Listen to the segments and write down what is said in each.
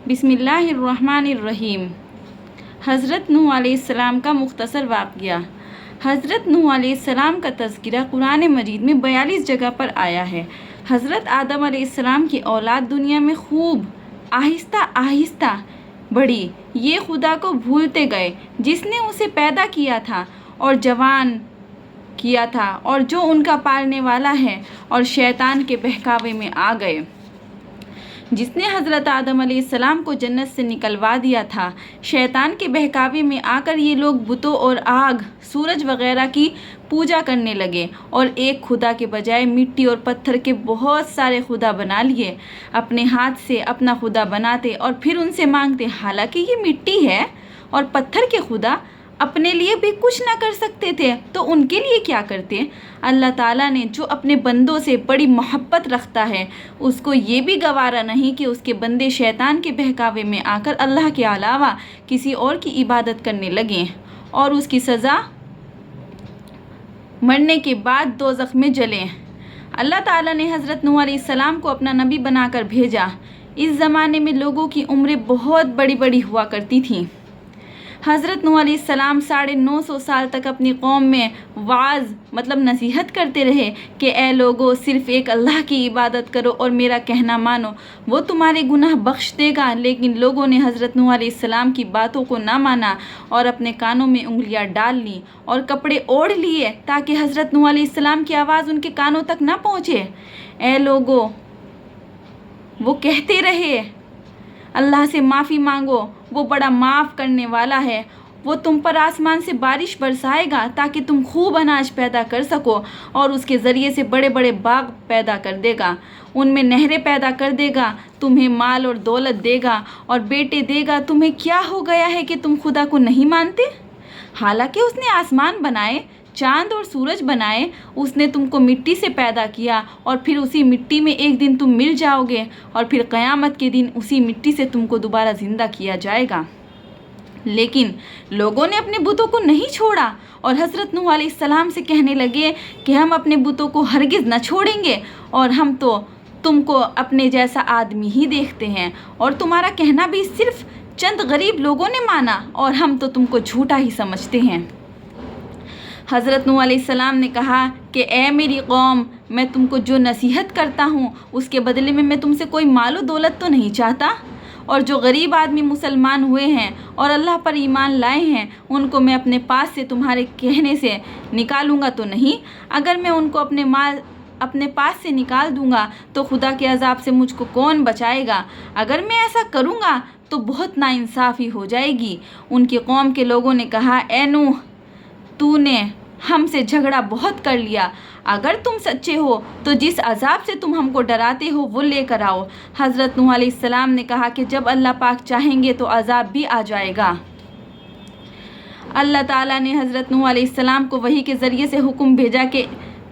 بسم اللہ الرحمن الرحیم۔ حضرت نوح علیہ السلام کا مختصر واقعہ۔ حضرت نوح علیہ السلام کا تذکرہ قرآن مجید میں 42 جگہ پر آیا ہے۔ حضرت آدم علیہ السلام کی اولاد دنیا میں خوب آہستہ آہستہ بڑھی، یہ خدا کو بھولتے گئے جس نے اسے پیدا کیا تھا اور جوان کیا تھا اور جو ان کا پالنے والا ہے، اور شیطان کے بہکاوے میں آ گئے جس نے حضرت آدم علیہ السلام کو جنت سے نکلوا دیا تھا۔ شیطان کے بہکاوے میں آ کر یہ لوگ بتوں اور آگ، سورج وغیرہ کی پوجا کرنے لگے اور ایک خدا کے بجائے مٹی اور پتھر کے بہت سارے خدا بنا لیے۔ اپنے ہاتھ سے اپنا خدا بناتے اور پھر ان سے مانگتے، حالانکہ یہ مٹی ہے اور پتھر کے خدا اپنے لیے بھی کچھ نہ کر سکتے تھے تو ان کے لیے کیا کرتے؟ اللہ تعالیٰ نے جو اپنے بندوں سے بڑی محبت رکھتا ہے، اس کو یہ بھی گوارا نہیں کہ اس کے بندے شیطان کے بہکاوے میں آ کر اللہ کے علاوہ کسی اور کی عبادت کرنے لگیں اور اس کی سزا مرنے کے بعد دوزخ میں جلیں۔ اللہ تعالیٰ نے حضرت نوح علیہ السلام کو اپنا نبی بنا کر بھیجا۔ اس زمانے میں لوگوں کی عمریں بہت بڑی بڑی ہوا کرتی تھیں۔ حضرت نوح علیہ السلام 950 سال تک اپنی قوم میں وعظ نصیحت کرتے رہے کہ اے لوگو، صرف ایک اللہ کی عبادت کرو اور میرا کہنا مانو، وہ تمہارے گناہ بخش دے گا۔ لیکن لوگوں نے حضرت نوح علیہ السلام کی باتوں کو نہ مانا اور اپنے کانوں میں انگلیاں ڈال لیں اور کپڑے اوڑھ لیے تاکہ حضرت نوح علیہ السلام کی آواز ان کے کانوں تک نہ پہنچے۔ اے لوگو، وہ کہتے رہے، اللہ سے معافی مانگو، وہ بڑا معاف کرنے والا ہے، وہ تم پر آسمان سے بارش برسائے گا تاکہ تم خوب اناج پیدا کر سکو اور اس کے ذریعے سے بڑے بڑے باغ پیدا کر دے گا، ان میں نہریں پیدا کر دے گا، تمہیں مال اور دولت دے گا اور بیٹے دے گا۔ تمہیں کیا ہو گیا ہے کہ تم خدا کو نہیں مانتے؟ حالانکہ اس نے آسمان بنائے، چاند اور سورج بنائے، اس نے تم کو مٹی سے پیدا کیا اور پھر اسی مٹی میں ایک دن تم مل جاؤ گے اور پھر قیامت کے دن اسی مٹی سے تم کو دوبارہ زندہ کیا جائے گا۔ لیکن لوگوں نے اپنے بتوں کو نہیں چھوڑا اور حضرت نوح علیہ السلام سے کہنے لگے کہ ہم اپنے بتوں کو ہرگز نہ چھوڑیں گے اور ہم تو تم کو اپنے جیسا آدمی ہی دیکھتے ہیں اور تمہارا کہنا بھی صرف چند غریب لوگوں نے مانا اور ہم تو تم کو جھوٹا ہی سمجھتے ہیں۔ حضرت نوح علیہ السلام نے کہا کہ اے میری قوم، میں تم کو جو نصیحت کرتا ہوں اس کے بدلے میں تم سے کوئی مال و دولت تو نہیں چاہتا، اور جو غریب آدمی مسلمان ہوئے ہیں اور اللہ پر ایمان لائے ہیں ان کو میں اپنے پاس سے تمہارے کہنے سے نکالوں گا تو نہیں۔ اگر میں ان کو اپنے پاس سے نکال دوں گا تو خدا کے عذاب سے مجھ کو کون بچائے گا؟ اگر میں ایسا کروں گا تو بہت ناانصافی ہو جائے گی۔ ان کی قوم کے لوگوں نے کہا، اے نوح، تو نے ہم سے جھگڑا بہت کر لیا، اگر تم سچے ہو تو جس عذاب سے تم ہم کو ڈراتے ہو وہ لے کر آؤ۔ حضرت نوح علیہ السلام نے کہا کہ جب اللہ پاک چاہیں گے تو عذاب بھی آ جائے گا۔ اللہ تعالیٰ نے حضرت نوح علیہ السلام کو وحی کے ذریعے سے حکم بھیجا کہ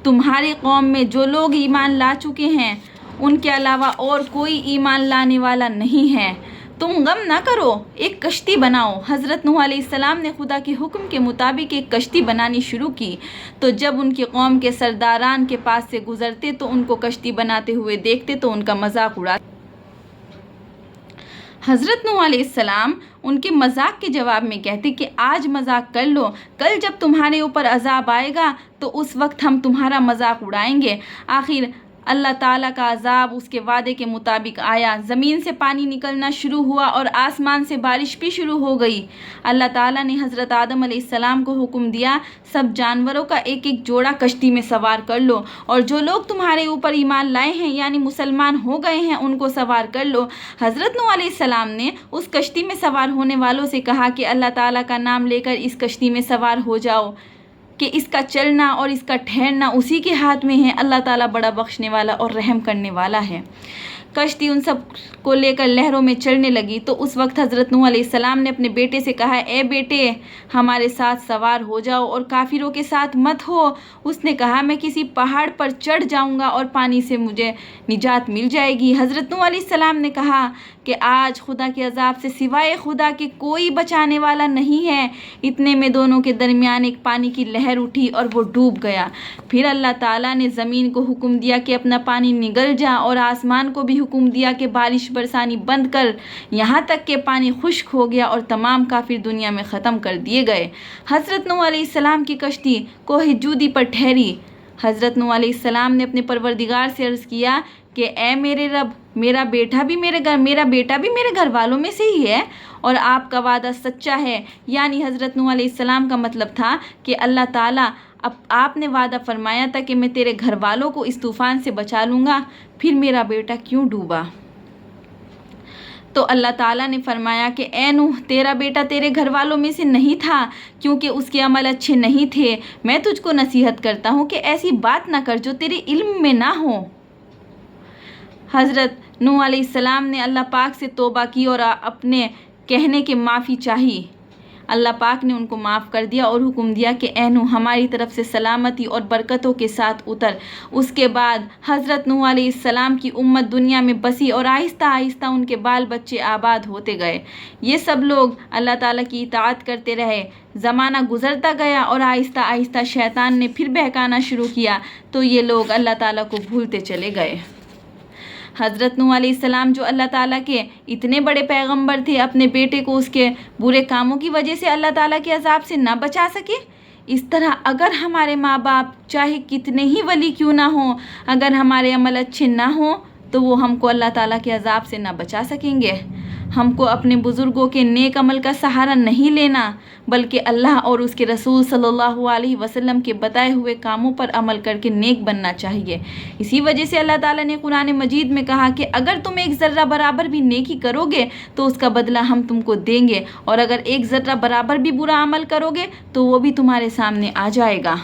تمہاری قوم میں جو لوگ ایمان لا چکے ہیں ان کے علاوہ اور کوئی ایمان لانے والا نہیں ہے، تم غم نہ کرو، ایک کشتی بناؤ۔ حضرت نوح علیہ السلام نے خدا کے حکم کے مطابق ایک کشتی بنانی شروع کی، تو جب ان کی قوم کے سرداران کے پاس سے گزرتے تو ان کو کشتی بناتے ہوئے دیکھتے تو ان کا مذاق اڑاتے۔ حضرت نوح علیہ السلام ان کے مذاق کے جواب میں کہتے کہ آج مذاق کر لو، کل جب تمہارے اوپر عذاب آئے گا تو اس وقت ہم تمہارا مذاق اڑائیں گے۔ آخر اللہ تعالیٰ کا عذاب اس کے وعدے کے مطابق آیا، زمین سے پانی نکلنا شروع ہوا اور آسمان سے بارش بھی شروع ہو گئی۔ اللہ تعالیٰ نے حضرت آدم علیہ السلام کو حکم دیا، سب جانوروں کا ایک ایک جوڑا کشتی میں سوار کر لو اور جو لوگ تمہارے اوپر ایمان لائے ہیں یعنی مسلمان ہو گئے ہیں ان کو سوار کر لو۔ حضرت نوح علیہ السلام نے اس کشتی میں سوار ہونے والوں سے کہا کہ اللہ تعالیٰ کا نام لے کر اس کشتی میں سوار ہو جاؤ کہ اس کا چلنا اور اس کا ٹھہرنا اسی کے ہاتھ میں ہے، اللہ تعالیٰ بڑا بخشنے والا اور رحم کرنے والا ہے۔ کشتی ان سب کو لے کر لہروں میں چلنے لگی تو اس وقت حضرت نوح علیہ السلام نے اپنے بیٹے سے کہا، اے بیٹے، ہمارے ساتھ سوار ہو جاؤ اور کافروں کے ساتھ مت ہو۔ اس نے کہا، میں کسی پہاڑ پر چڑھ جاؤں گا اور پانی سے مجھے نجات مل جائے گی۔ حضرت نوح علیہ السلام نے کہا کہ آج خدا کے عذاب سے سوائے خدا کے کوئی بچانے والا نہیں ہے۔ اتنے میں دونوں کے درمیان ایک پانی کی لہر اٹھی اور وہ ڈوب گیا۔ پھر اللہ تعالیٰ نے زمین کو حکم دیا کہ اپنا پانی نگل جا اور آسمان کو بھی حکم دیا کہ بارش برسانی بند کر، یہاں تک کہ پانی خشک ہو گیا اور تمام کافر دنیا میں ختم کر دیے گئے۔ حضرت نوح علیہ السلام کی کشتی کوہ جودی پر ٹھہری۔ حضرت نوح علیہ السلام نے اپنے پروردگار سے عرض کیا کہ اے میرے رب، میرا بیٹا بھی میرے گھر والوں میں سے ہی ہے اور آپ کا وعدہ سچا ہے۔ یعنی حضرت نوح علیہ السلام کا مطلب تھا کہ اللہ تعالیٰ، آپ نے وعدہ فرمایا تھا کہ میں تیرے گھر والوں کو اس طوفان سے بچا لوں گا، پھر میرا بیٹا کیوں ڈوبا؟ تو اللہ تعالیٰ نے فرمایا کہ اے نوح، تیرا بیٹا تیرے گھر والوں میں سے نہیں تھا کیونکہ اس کے عمل اچھے نہیں تھے۔ میں تجھ کو نصیحت کرتا ہوں کہ ایسی بات نہ کر جو تیرے علم میں نہ ہو۔ حضرت نوح علیہ السلام نے اللہ پاک سے توبہ کی اور اپنے کہنے کی معافی چاہی۔ اللہ پاک نے ان کو معاف کر دیا اور حکم دیا کہ اے نوح، ہماری طرف سے سلامتی اور برکتوں کے ساتھ اتر۔ اس کے بعد حضرت نوح علیہ السلام کی امت دنیا میں بسی اور آہستہ آہستہ ان کے بال بچے آباد ہوتے گئے۔ یہ سب لوگ اللہ تعالیٰ کی اطاعت کرتے رہے۔ زمانہ گزرتا گیا اور آہستہ آہستہ شیطان نے پھر بہکانا شروع کیا تو یہ لوگ اللہ تعالیٰ کو بھولتے چلے گئے۔ حضرت نوح علیہ السلام جو اللہ تعالیٰ کے اتنے بڑے پیغمبر تھے، اپنے بیٹے کو اس کے برے کاموں کی وجہ سے اللہ تعالیٰ کے عذاب سے نہ بچا سکے۔ اس طرح اگر ہمارے ماں باپ چاہے کتنے ہی ولی کیوں نہ ہوں، اگر ہمارے عمل اچھے نہ ہوں تو وہ ہم کو اللہ تعالیٰ کے عذاب سے نہ بچا سکیں گے۔ ہم کو اپنے بزرگوں کے نیک عمل کا سہارا نہیں لینا، بلکہ اللہ اور اس کے رسول صلی اللہ علیہ وسلم کے بتائے ہوئے کاموں پر عمل کر کے نیک بننا چاہیے۔ اسی وجہ سے اللہ تعالیٰ نے قرآن مجید میں کہا کہ اگر تم ایک ذرہ برابر بھی نیکی کرو گے تو اس کا بدلہ ہم تم کو دیں گے، اور اگر ایک ذرہ برابر بھی برا عمل کرو گے تو وہ بھی تمہارے سامنے آ جائے گا۔